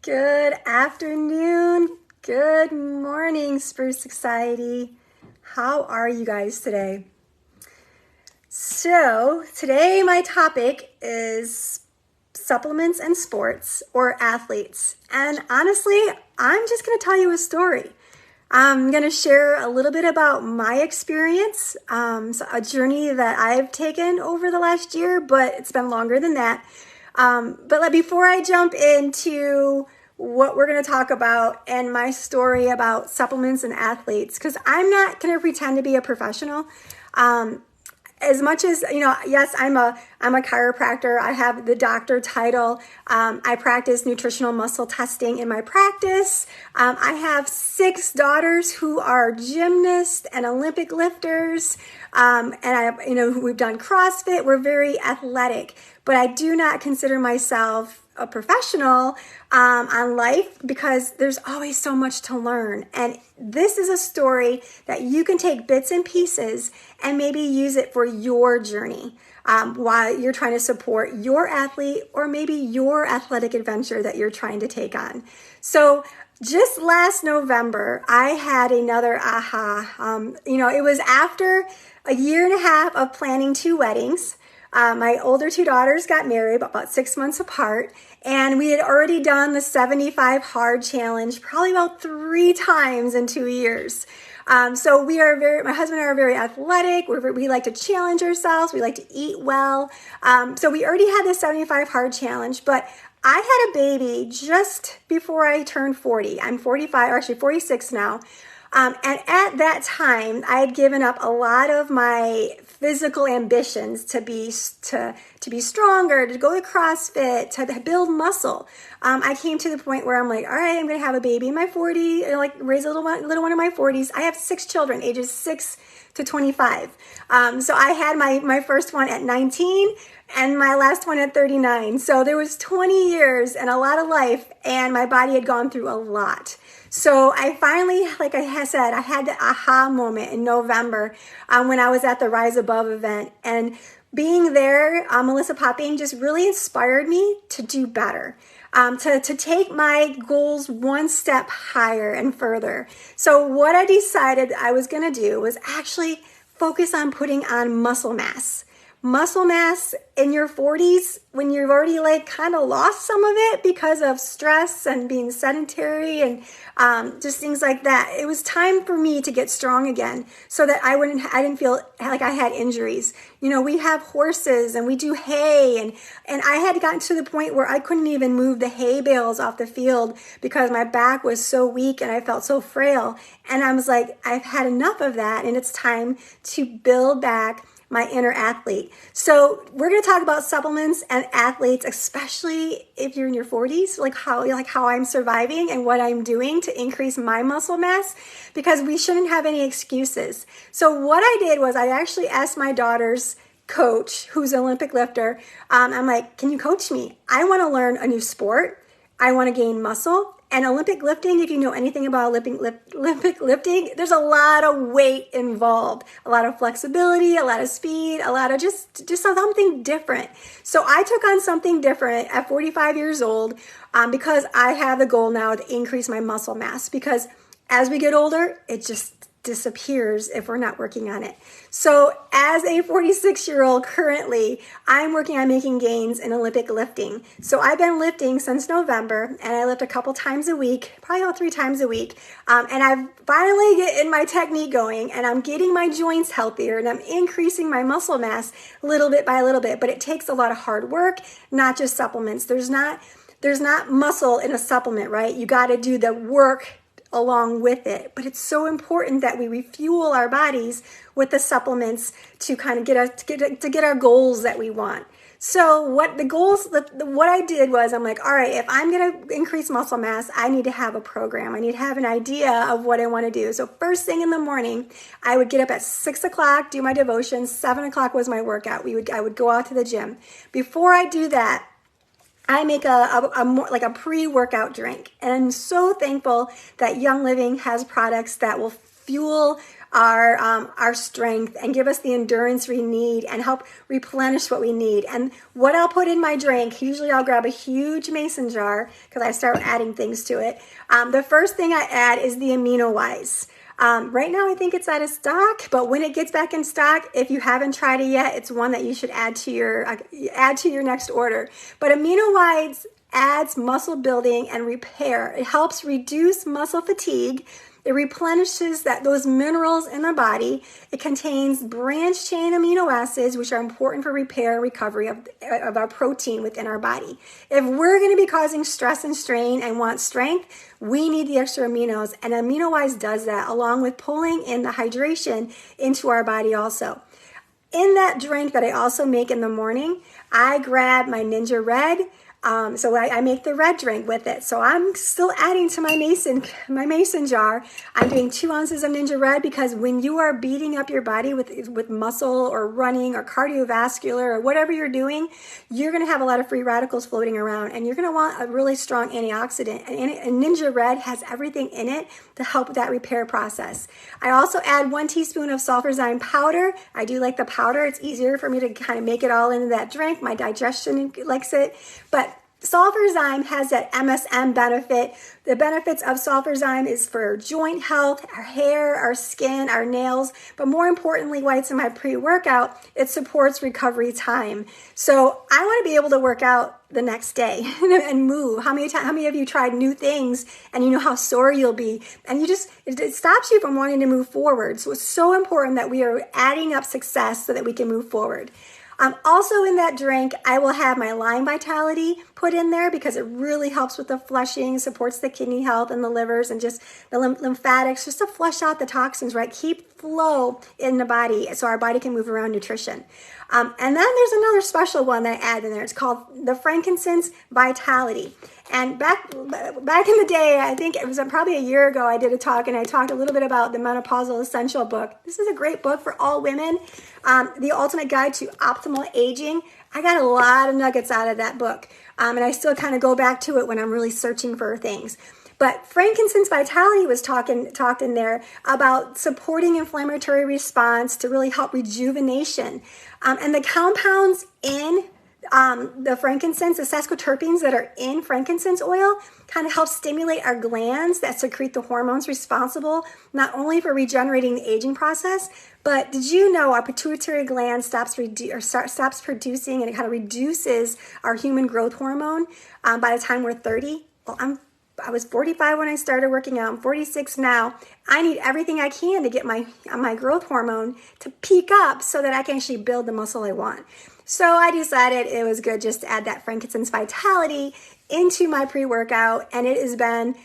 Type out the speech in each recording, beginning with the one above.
Good afternoon. Good morning, Spruce Society. How are you guys today? So today my topic is supplements and sports or athletes. And honestly, I'm just going to tell you a story. I'm going to share a little bit about my experience, a journey that I've taken over the last year, but it's been longer than that. But before I jump into what we're going to talk about and my story about supplements and athletes, because I'm not going to pretend to be a professional. As much as, yes, I'm a chiropractor. I have the doctor title. I practice nutritional muscle testing in my practice. I have 6 daughters who are gymnasts and Olympic lifters. We've done CrossFit. We're very athletic, but I do not consider myself a professional on life because there's always so much to learn. And this is a story that you can take bits and pieces and maybe use it for your journey while you're trying to support your athlete or maybe your athletic adventure that you're trying to take on. So just last November, I had another aha. It was after a year and a half of planning 2 weddings. My older 2 daughters got married about 6 months apart, and we had already done the 75 hard challenge probably about 3 times in 2 years. So my husband and I are very athletic. We like to challenge ourselves. We like to eat well. So we already had the 75 hard challenge, but I had a baby just before I turned 40. I'm 45, or actually 46 now. And at that time, I had given up a lot of my physical ambitions to be stronger, to go to CrossFit, to build muscle. I came to the point where I'm like, all right, I'm going to have a baby in my 40s, raise a little one in my 40s. I have 6 children, ages 6 to 25. So I had my first one at 19 and my last one at 39. So there was 20 years and a lot of life, and my body had gone through a lot. So I finally, like I said, I had the aha moment in November when I was at the Rise Above event. And being there, Melissa Popping just really inspired me to do better, to take my goals one step higher and further. So what I decided I was going to do was actually focus on putting on muscle mass. Muscle mass in your 40s when you've already kind of lost some of it because of stress and being sedentary and just things like that. It was time for me to get strong again so that I didn't feel like I had injuries. We have horses and we do hay and I had gotten to the point where I couldn't even move the hay bales off the field because my back was so weak and I felt so frail. And I was like, I've had enough of that, and it's time to build back my inner athlete. So we're going to talk about supplements and athletes, especially if you're in your 40s, how I'm surviving and what I'm doing to increase my muscle mass, because we shouldn't have any excuses. So what I did was I actually asked my daughter's coach, who's an Olympic lifter, I'm like, can you coach me? I want to learn a new sport. I want to gain muscle. And Olympic lifting, if you know anything about Olympic lifting, there's a lot of weight involved, a lot of flexibility, a lot of speed, a lot of just something different. So I took on something different at 45 years old because I have the goal now to increase my muscle mass, because as we get older, it just disappears if we're not working on it. So as a 46-year-old currently, I'm working on making gains in Olympic lifting. So I've been lifting since November, and I lift a couple times a week, probably about 3 times a week. And I've finally getting my technique going, and I'm getting my joints healthier, and I'm increasing my muscle mass little bit by little bit. But it takes a lot of hard work, not just supplements. There's not muscle in a supplement, right? You got to do the work along with it. But it's so important that we refuel our bodies with the supplements to kind of get our goals that we want. So what I did was, I'm like, all right, if I'm going to increase muscle mass, I need to have a program. I need to have an idea of what I want to do. So first thing in the morning, I would get up at 6 o'clock, do my devotion. 7 o'clock was my workout. I would go out to the gym. Before I do that, I make a pre-workout drink. And I'm so thankful that Young Living has products that will fuel our strength and give us the endurance we need and help replenish what we need. And what I'll put in my drink, usually I'll grab a huge mason jar because I start adding things to it. The first thing I add is the AminoWise. Right now I think it's out of stock, but when it gets back in stock, if you haven't tried it yet, it's one that you should add to your next order. But AminoWise adds muscle building and repair. It helps reduce muscle fatigue. It replenishes those minerals in the body. It contains branched chain amino acids, which are important for repair and recovery of our protein within our body. If we're going to be causing stress and strain and want strength, we need the extra aminos, and AminoWise does that, along with pulling in the hydration into our body also. In that drink that I also make in the morning, I grab my Ninja Red. So I make the red drink with it. So I'm still adding to my mason jar. I'm doing 2 ounces of Ninja Red because when you are beating up your body with muscle or running or cardiovascular or whatever you're doing, you're going to have a lot of free radicals floating around, and you're going to want a really strong antioxidant. And Ninja Red has everything in it to help with that repair process. I also add 1 teaspoon of sulfurzyme powder. I do like the powder. It's easier for me to kind of make it all into that drink. My digestion likes it. But sulfurzyme has that MSM benefit. The benefits of sulfurzyme is for joint health, our hair, our skin, our nails, but more importantly, why it's in my pre-workout, it supports recovery time. So I want to be able to work out the next day and move. How many of you tried new things and you know how sore you'll be, and it stops you from wanting to move forward. So it's so important that we are adding up success so that we can move forward. Also in that drink, I will have my Lime Vitality put in there because it really helps with the flushing, supports the kidney health and the livers and just the lymphatics, just to flush out the toxins, right? Keep flow in the body so our body can move around nutrition. And then there's another special one that I add in there. It's called the Frankincense Vitality. And back in the day, I think it was probably a year ago, I did a talk and I talked a little bit about the Menopausal Essential book. This is a great book for all women. The Ultimate Guide to Optimal Aging. I got a lot of nuggets out of that book. And I still kind of go back to it when I'm really searching for things. But Frankincense Vitality was talked in there about supporting inflammatory response to really help rejuvenation. And the compounds in the frankincense, the sesquiterpenes that are in frankincense oil, kind of help stimulate our glands that secrete the hormones responsible not only for regenerating the aging process, but did you know our pituitary gland stops producing, and it kind of reduces our human growth hormone by the time we're 30? Well, I was 45 when I started working out. I'm 46 now. I need everything I can to get my growth hormone to peak up so that I can actually build the muscle I want. So I decided it was good just to add that Frankincense Vitality into my pre-workout, and it has been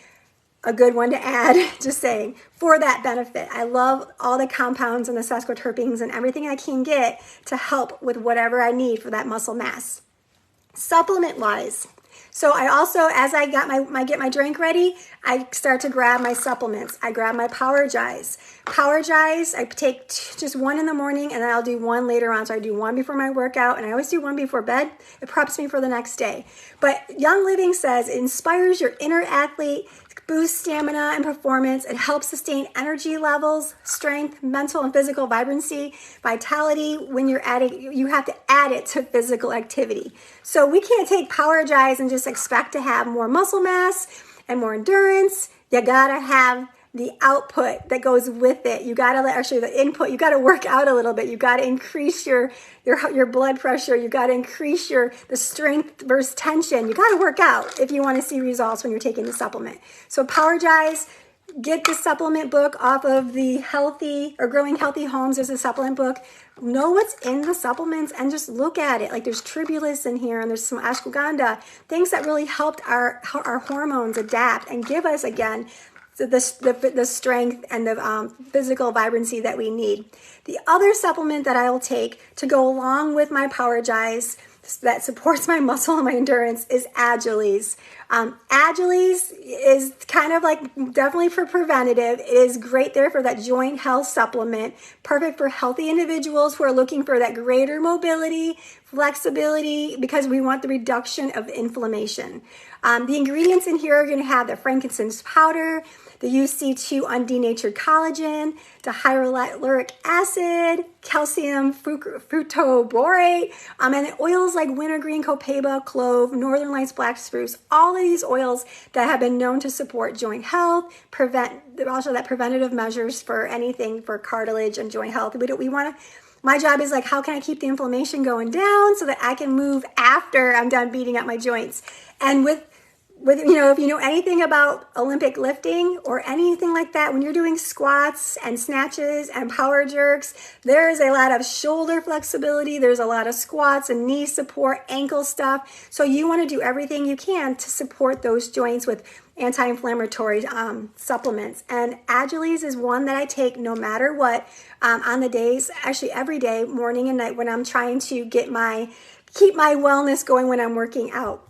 a good one to add, just saying, for that benefit. I love all the compounds and the sesquiterpenes and everything I can get to help with whatever I need for that muscle mass. Supplement-wise, so I also, as I get my drink ready, I start to grab my supplements. I grab my Powergize. Powergize, I take just 1 in the morning, and then I'll do 1 later on. So I do 1 before my workout, and I always do 1 before bed. It preps me for the next day. But Young Living says it inspires your inner athlete, boosts stamina and performance. It helps sustain energy levels, strength, mental and physical vibrancy, vitality. When you're adding, you have to add it to physical activity. So we can't take Powergize and just expect to have more muscle mass and more endurance. You gotta have the output that goes with it. You gotta the input. You gotta work out a little bit. You gotta increase your blood pressure. You gotta increase the strength versus tension. You gotta work out if you want to see results when you're taking the supplement. So Powergize, get the supplement book off of the Growing Healthy Homes. There's a supplement book. Know what's in the supplements and just look at it. Like there's tribulus in here and there's some ashwagandha, things that really helped our hormones adapt and give us again the strength and the physical vibrancy that we need. The other supplement that I will take to go along with my Powergize that supports my muscle and my endurance is Agiles. Agiles is kind of like definitely for preventative. It is great there for that joint health supplement, perfect for healthy individuals who are looking for that greater mobility, flexibility, because we want the reduction of inflammation. The ingredients in here are going to have the frankincense powder, the UC2 undenatured collagen, the hyaluronic acid, calcium fructoborate, and the oils like wintergreen, copaiba, clove, northern lights, black spruce. All of these oils that have been known to support joint health, also that preventative measures for anything for cartilage and joint health. We want to. My job is like, how can I keep the inflammation going down so that I can move after I'm done beating up my joints? And with if you know anything about Olympic lifting or anything like that, when you're doing squats and snatches and power jerks, there is a lot of shoulder flexibility. There's a lot of squats and knee support, ankle stuff. So you want to do everything you can to support those joints with anti-inflammatory supplements. And Agiles is one that I take no matter what, on the days, actually every day, morning and night, when I'm trying to keep my wellness going when I'm working out.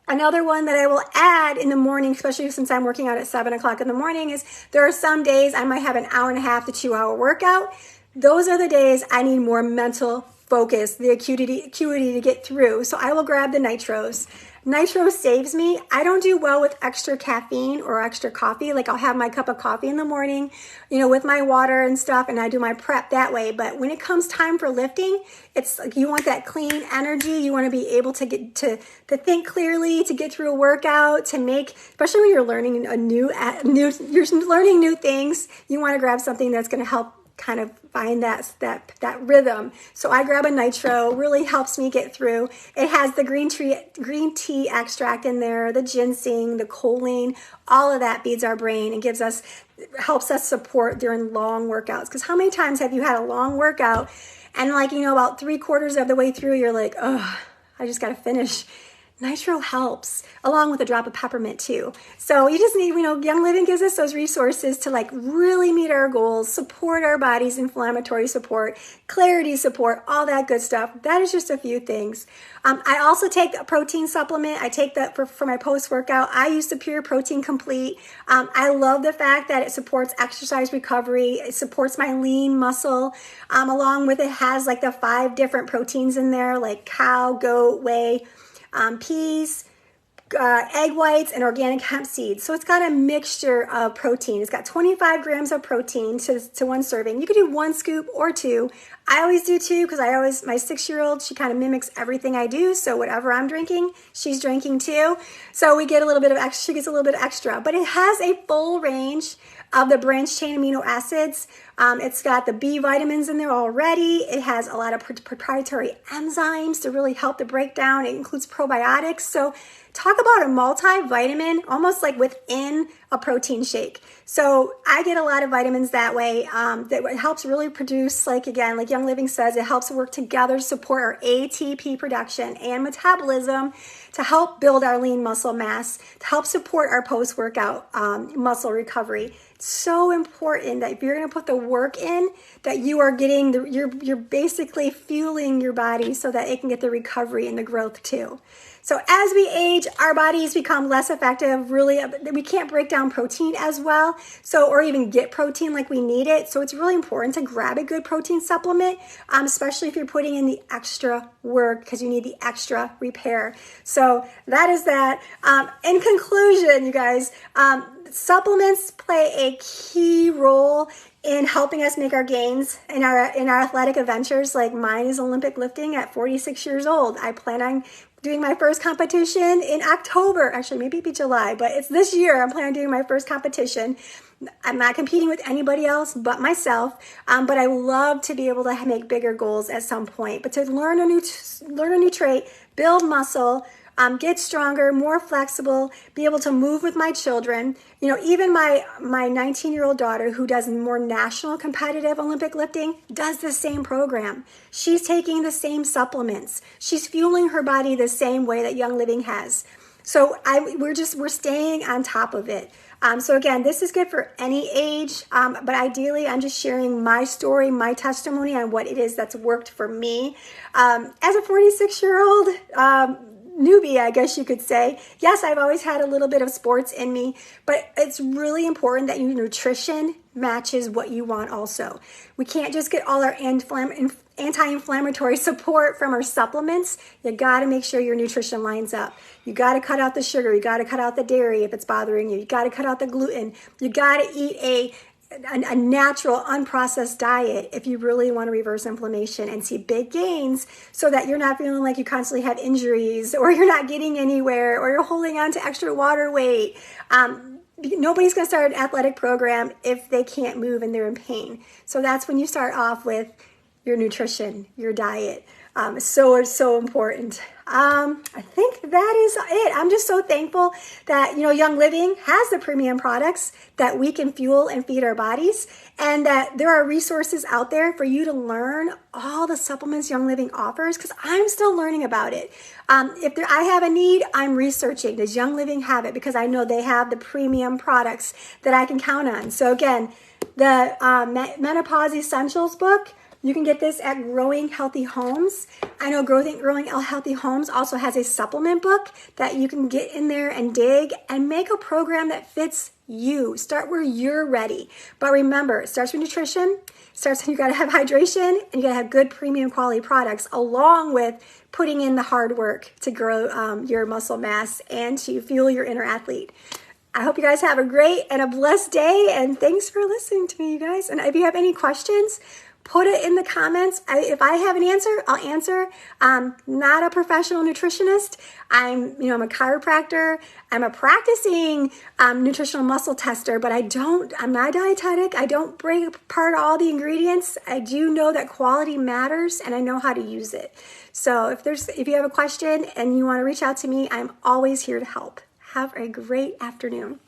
Another one that I will add in the morning, especially since I'm working out at 7 o'clock in the morning, is there are some days I might have an hour and a half to 2 hour workout. Those are the days I need more mental focus, the acuity to get through. So I will grab the nitros. Nitro saves me. I don't do well with extra caffeine or extra coffee. Like I'll have my cup of coffee in the morning, with my water and stuff, and I do my prep that way. But when it comes time for lifting, it's like you want that clean energy. You want to be able to get to think clearly, to get through a workout, to make, especially when you're learning you're learning new things. You want to grab something that's going to help kind of find that rhythm. So I grab a nitro, really helps me get through. It has the green tea extract in there, the ginseng, the choline, all of that feeds our brain and helps us support during long workouts. Because how many times have you had a long workout and about 3/4 of the way through, you're like, oh, I just got to finish. Nitro helps, along with a drop of peppermint too. So you just need, Young Living gives us those resources to really meet our goals, support our body's inflammatory support, clarity support, all that good stuff. That is just a few things. I also take a protein supplement. I take that for my post-workout. I use the Pure Protein Complete. I love the fact that it supports exercise recovery. It supports my lean muscle. Along with it has the 5 different proteins in there, like cow, goat, whey, peas, egg whites, and organic hemp seeds. So it's got a mixture of protein. It's got 25 grams of protein to one serving. You could do 1 scoop or 2. I always do 2 because my 6-year-old, she kind of mimics everything I do. So whatever I'm drinking, she's drinking too. So we get a little bit of extra, she gets a little bit extra. But it has a full range of the branched chain amino acids. It's got the B vitamins in there already. It has a lot of proprietary enzymes to really help the breakdown. It includes probiotics. So talk about a multivitamin, almost like within a protein shake. So I get a lot of vitamins that way. That helps really produce, like Young Living says, it helps work together to support our ATP production and metabolism, to help build our lean muscle mass, to help support our post-workout muscle recovery. It's so important that if you're going to put the work in, that you are getting you're basically fueling your body so that it can get the recovery and the growth too. So as we age, our bodies become less effective. Really, we can't break down protein as well, or even get protein like we need it. So it's really important to grab a good protein supplement, especially if you're putting in the extra work, because you need the extra repair. So that is that. In conclusion, you guys, supplements play a key role in helping us make our gains in our athletic adventures. Like mine is Olympic lifting at 46 years old. I plan on doing my first competition in October. Actually, maybe it'd be July, but it's this year. I'm planning on doing my first competition. I'm not competing with anybody else but myself, but I love to be able to make bigger goals at some point. But to learn a new trait, build muscle, get stronger, more flexible, be able to move with my children. Even my 19-year-old daughter, who does more national competitive Olympic lifting, does the same program. She's taking the same supplements. She's fueling her body the same way that Young Living has. So we're staying on top of it. So again, this is good for any age, but ideally I'm just sharing my story, my testimony on what it is that's worked for me. As a 46-year-old, newbie, I guess you could say. Yes, I've always had a little bit of sports in me, but it's really important that your nutrition matches what you want also. We can't just get all our anti-inflammatory support from our supplements, you got to make sure your nutrition lines up. You got to cut out the sugar. You got to cut out the dairy if it's bothering you. You got to cut out the gluten. You got to eat a natural, unprocessed diet if you really want to reverse inflammation and see big gains, so that you're not feeling like you constantly have injuries, or you're not getting anywhere, or you're holding on to extra water weight. Nobody's going to start an athletic program if they can't move and they're in pain. So that's when you start off with your nutrition, your diet. So important. I think that is it. I'm just so thankful that, Young Living has the premium products that we can fuel and feed our bodies, and that there are resources out there for you to learn all the supplements Young Living offers, because I'm still learning about it. If I have a need, I'm researching. Does Young Living have it? Because I know they have the premium products that I can count on. So again, the Menopause Essentials book, you can get this at Growing Healthy Homes. I know Growing Healthy Homes also has a supplement book that you can get in there and dig and make a program that fits you. Start where you're ready. But remember, it starts with nutrition. You got to have hydration, and you got to have good premium quality products, along with putting in the hard work to grow your muscle mass and to fuel your inner athlete. I hope you guys have a great and a blessed day, and thanks for listening to me, you guys. And if you have any questions, put it in the comments. If I have an answer, I'll answer. I'm not a professional nutritionist. I'm a chiropractor. I'm a practicing nutritional muscle tester, but I'm not a dietetic. I don't break apart all the ingredients. I do know that quality matters, and I know how to use it. So if you have a question and you want to reach out to me, I'm always here to help. Have a great afternoon.